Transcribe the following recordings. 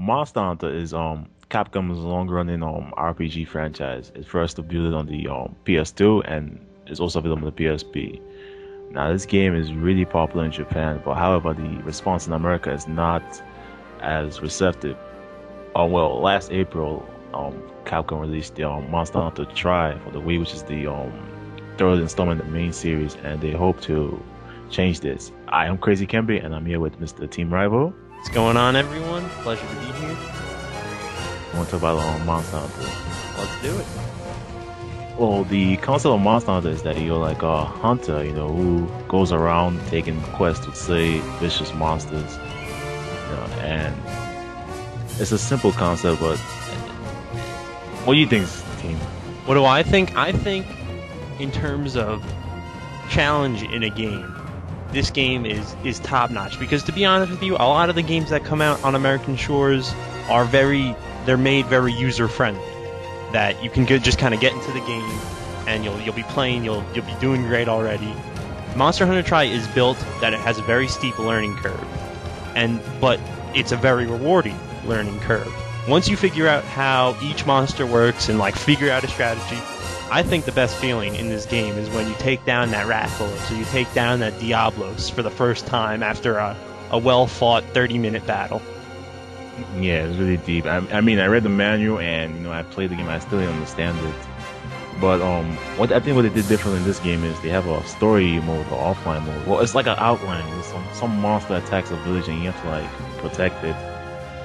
Monster Hunter is Capcom's long-running RPG franchise. It first debuted on the PS2 and is also available on the PSP. Now, this game is really popular in Japan, but however, the response in America is not as receptive. Well, last April, Capcom released the Monster Hunter Tri for the Wii, which is the third installment of the main series, and they hope to change this. I am Crazy Kembe, and I'm here with Mr. Team Rival. What's going on, everyone? Pleasure to be here. I want to talk about Monster Hunter. Let's do it. Well, the concept of Monster Hunter is that you're like a hunter, who goes around taking quests to slay vicious monsters, and it's a simple concept, but what do you think, team? What do I think? I think in terms of challenge in a game, this game is top-notch, because to be honest with you, a lot of the games that come out on American shores are they're made very user-friendly, that you can just kind of get into the game and you'll be playing, you'll be doing great already. Monster Hunter Tri is built that it has a very steep learning curve, but it's a very rewarding learning curve. Once you figure out how each monster works and figure out a strategy, I think the best feeling in this game is when you take down that Rathalos, or you take down that Diablos for the first time after a well-fought 30-minute battle. Yeah, it's really deep. I mean, I read the manual and I played the game. I still didn't understand it. But what I think what they did differently in this game is they have a story mode or offline mode. Well, it's like an outline. There's some monster attacks a village and you have to protect it.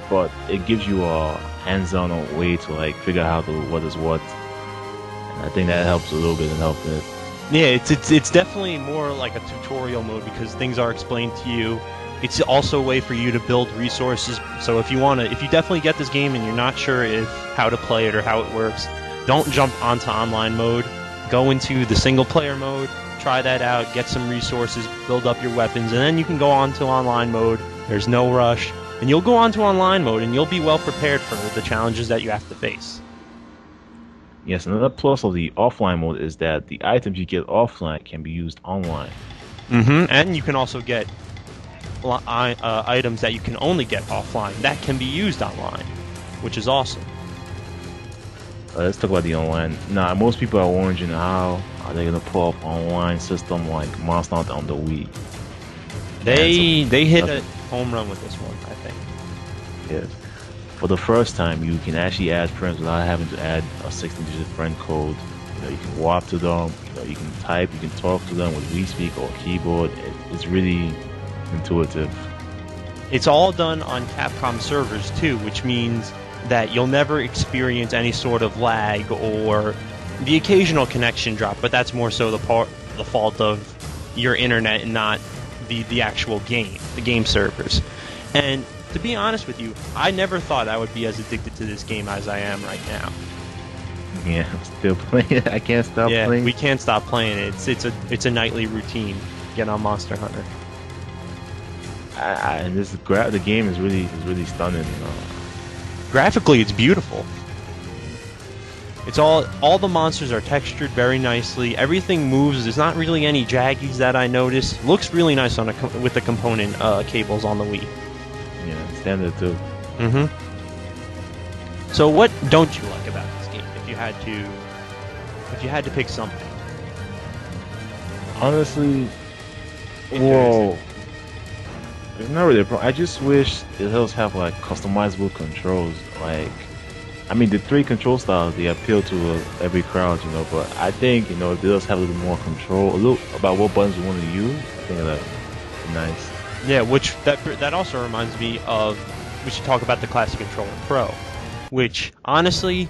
But it gives you a hands-on way to figure out what is what. And I think that helps a little bit in helping it. Yeah, it's definitely more like a tutorial mode because things are explained to you. It's also a way for you to build resources. So if you definitely get this game and you're not sure how to play it or how it works, don't jump onto online mode. Go into the single player mode, try that out, get some resources, build up your weapons, and then you can go on to online mode. There's no rush. And you'll go on to online mode and you'll be well prepared for the challenges that you have to face. Yes, another plus of the offline mode is that the items you get offline can be used online. And you can also get items that you can only get offline that can be used online, which is awesome. Let's talk about the online. Now, most people are wondering how are they going to pull off online system like Monster Hunter on the Wii. They hit a home run with this one, I think. Yes. For the first time, you can actually add friends without having to add a 16-digit friend code. You can walk to them, you can type, you can talk to them with WeSpeak or keyboard. It's really intuitive. It's all done on Capcom servers too, which means that you'll never experience any sort of lag or the occasional connection drop, but that's more so the fault of your internet and not the actual game, the game servers. And to be honest with you, I never thought I would be as addicted to this game as I am right now. Yeah, I'm still playing it. I can't stop playing. Yeah, we can't stop playing it. It's a nightly routine. Get on Monster Hunter. And the game is really stunning. Graphically, it's beautiful. It's all the monsters are textured very nicely. Everything moves. There's not really any jaggies that I notice. Looks really nice with the component cables on the Wii. Yeah, standard too. So what don't you like about this game? If you had to pick something. Honestly, whoa. It's not really a problem. I just wish it does have customizable controls. I mean, the three control styles they appeal to every crowd, But I think if it does have a little more control, a little about what buttons you want to use, I think that'd be nice. Yeah, which that also reminds me of, we should talk about the Classic Controller Pro, which honestly,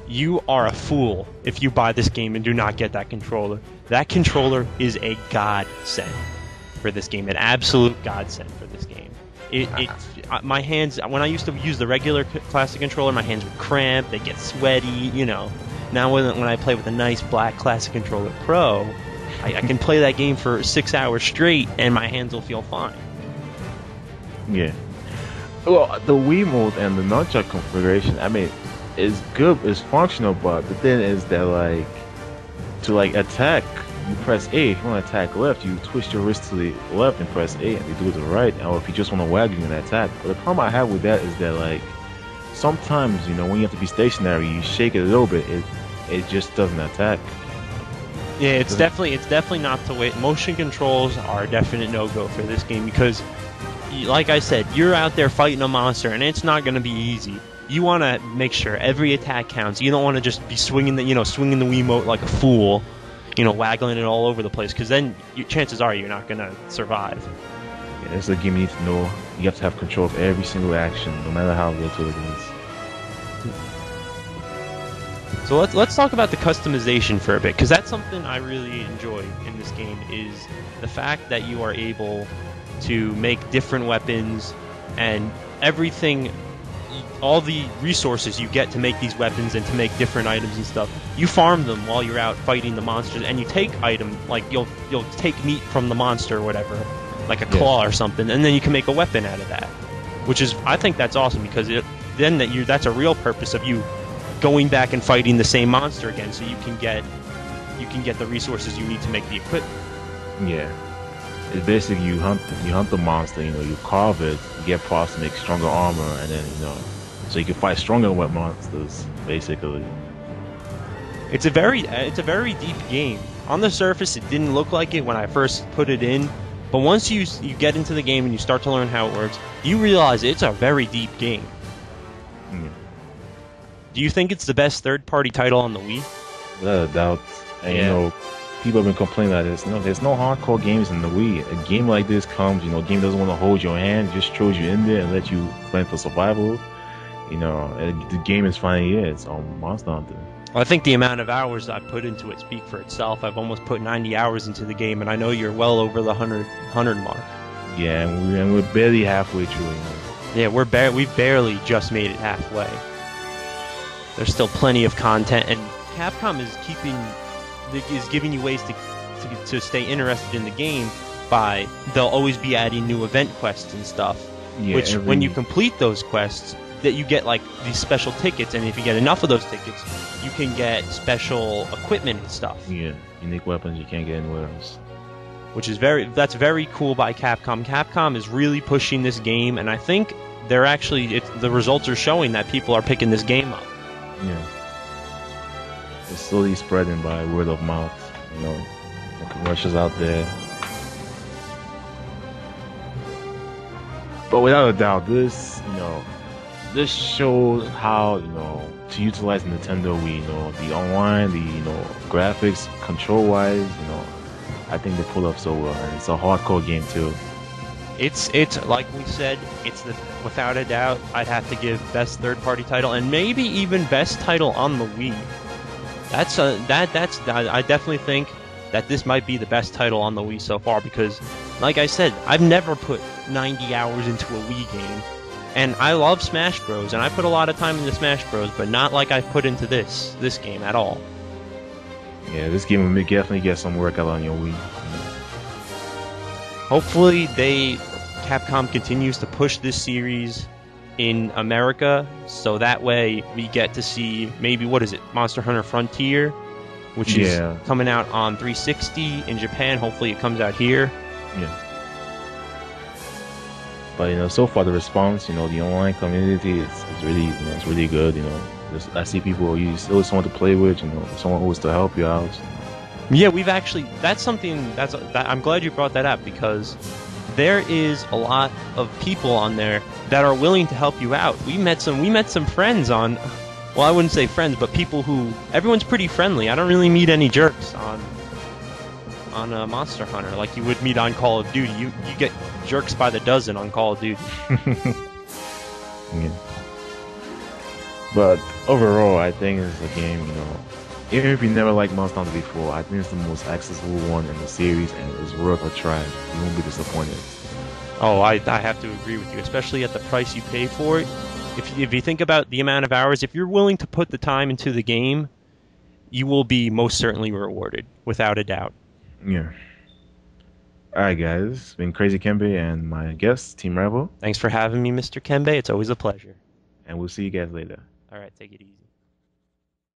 you are a fool if you buy this game and do not get that controller. That controller is a godsend for this game, an absolute godsend for this game. My hands, when I used to use the regular Classic Controller, my hands would cramp, they get sweaty, Now when I play with a nice black Classic Controller Pro, I can play that game for 6 hours straight and my hands will feel fine. Yeah. Well, the Wii mode and the nunchuck configuration, I mean, is good, it's functional, but the thing is that to attack, you press A. If you want to attack left, you twist your wrist to the left and press A, and you do it to the right. Or if you just want to wag, you can attack. But the problem I have with that is that sometimes, when you have to be stationary, you shake it a little bit, it just doesn't attack. Yeah, it's definitely not the way. Motion controls are a definite no-go for this game because, like I said, you're out there fighting a monster and it's not going to be easy. You want to make sure every attack counts. You don't want to just be swinging the Wiimote like a fool, waggling it all over the place because then chances are you're not going to survive. Yeah, this is a game you need to know. You have to have control of every single action, no matter how little it is. So let's talk about the customization for a bit, because that's something I really enjoy in this game, is the fact that you are able to make different weapons and everything, all the resources you get to make these weapons and to make different items and stuff. You farm them while you're out fighting the monsters, and you take like you'll take meat from the monster or whatever, like a claw or something, and then you can make a weapon out of that, which is, I think that's awesome, because that's a real purpose of you going back and fighting the same monster again, so you can get the resources you need to make the equipment. Yeah, it's basically you hunt the monster, you carve it, you get parts to make stronger armor, and then so you can fight stronger monsters. Basically, it's a very deep game. On the surface, it didn't look like it when I first put it in, but once you get into the game and you start to learn how it works, you realize it's a very deep game. Yeah. Do you think it's the best third-party title on the Wii? Without a doubt. And people have been complaining that there's no hardcore games in the Wii. A game like this comes, a game doesn't want to hold your hand, just throws you in there and let you plan for survival. And the game is finally here. It's on Monster Hunter. Well, I think the amount of hours I put into it speak for itself. I've almost put 90 hours into the game, and I know you're well over the 100 mark. Yeah, and we're barely halfway through. Yeah, we've barely just made it halfway. There's still plenty of content, and Capcom is giving you ways to stay interested in the game by they'll always be adding new event quests and stuff. Yeah, which when you complete those quests, that you get like these special tickets, and if you get enough of those tickets, you can get special equipment and stuff. Yeah, unique weapons you can't get anywhere else. Which is that's very cool by Capcom. Capcom is really pushing this game, and I think the results are showing that people are picking this game up. Yeah. It's slowly spreading by word of mouth, the commercials out there. But without a doubt, this shows how, to utilize Nintendo Wii, the online, the, graphics, control-wise, I think they pull up so well, and it's a hardcore game too. It's like we said, without a doubt, I'd have to give best third-party title, and maybe even best title on the Wii. I definitely think that this might be the best title on the Wii so far, because, like I said, I've never put 90 hours into a Wii game, and I love Smash Bros, and I put a lot of time into Smash Bros, but not like I put into this game at all. Yeah, this game will definitely get some work out on your Wii. Hopefully Capcom continues to push this series in America, so that way we get to see maybe, Monster Hunter Frontier, which is coming out on 360 in Japan. Hopefully it comes out here. Yeah. But so far the response, the online community is really, it's really good. I see people, you still someone to play with, someone always to help you out. Yeah, that's something that I'm glad you brought that up, because there is a lot of people on there that are willing to help you out. We met some friends on, well, I wouldn't say friends, but people who, everyone's pretty friendly. I don't really meet any jerks on Monster Hunter like you would meet on Call of Duty. You get jerks by the dozen on Call of Duty. Yeah. But overall, I think it's a game, even if you never liked Monster Hunter before, I think it's the most accessible one in the series, and it's worth a try. You won't be disappointed. Oh, I have to agree with you, especially at the price you pay for it. If you think about the amount of hours, if you're willing to put the time into the game, you will be most certainly rewarded, without a doubt. Yeah. Alright guys, it's been Crazy Kembe and my guest, Team Rebel. Thanks for having me, Mr. Kembe. It's always a pleasure. And we'll see you guys later. Alright, take it easy.